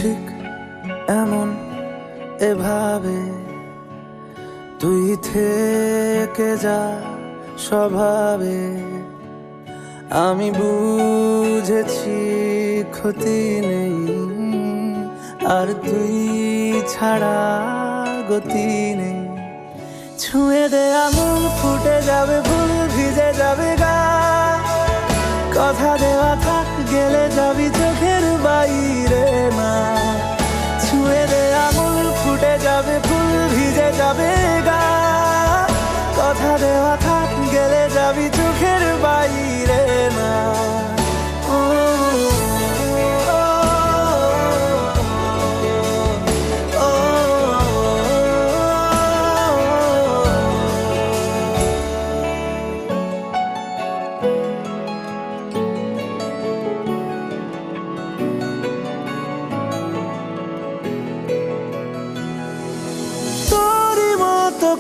ঠিক এমন এভাবে তুই থেকে যা স্বভাবে। আমি বুঝেছি ক্ষতি নেই, আর তুই ছাড়া গতি নেই। ছুঁয়ে দে আঙুল, ফুটে যাবে ফুল, ভিজে যাবে গা। কথা দেওয়া থাক, গেলে যাবি চোখের বাইরে না। ছুঁয়ে দে আঙুল, ফুটে যাবে ফুল, ভিজে যাবে গা। কথা দেওয়া থাক, গেলে যাবি চোখের বাইরে না।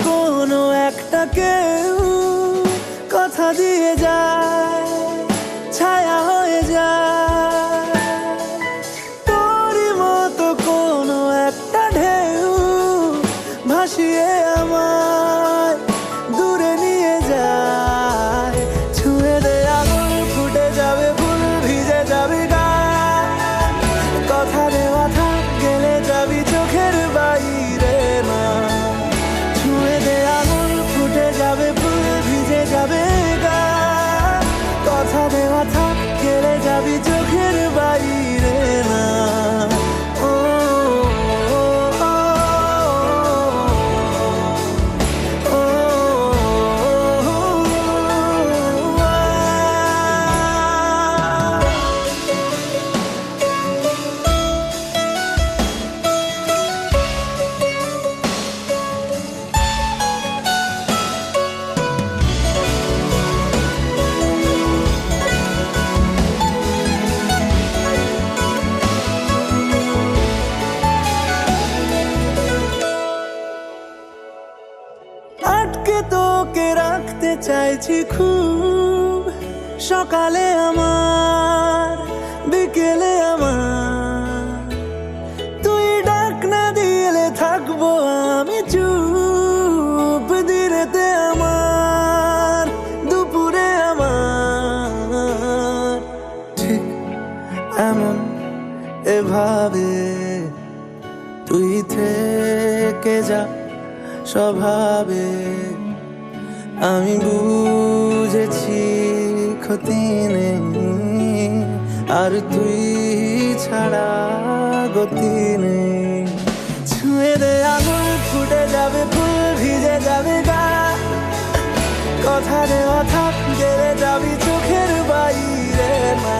কোনো একটা কেউ কথা দিয়ে যায়, ছায়া হয়ে যায়। তোরই মতো কোনো একটা ঢেউ ভাসিয়ে আমায় দূরে নিয়ে যায়। ছুঁয়ে দে আঙুল, ফুটে যাবে ফুল, ভিজে যাবে গা। কথা দেওয়া থাক, গেলে যাবি চোখের বাইরে না। যাবে ফুল, ভিজে যাবে গা। কথা দেওয়া থাক, গেলে যাবি চোখের বাইরে না। আটকে তোকে রাখতে চাইছি খুব, সকালে আমার, বিকেলে আমার। তুই ডাক না দিলে থাকবো আমি চুপ, দিনেতে আমার, দুপুরে আমার। ঠিক এমন এভাবে তুই থেকে যা স্বভাবে। আমি বুঝেছি ক্ষতি নেই, আর তুই ছাড়া গতি নেই। ছুঁয়ে দে আঙুল, ফুটে যাবে ফুল, ভিজে যাবে গা। কথা দেওয়া থাক, গেলে যাবি চোখের বাইরে না।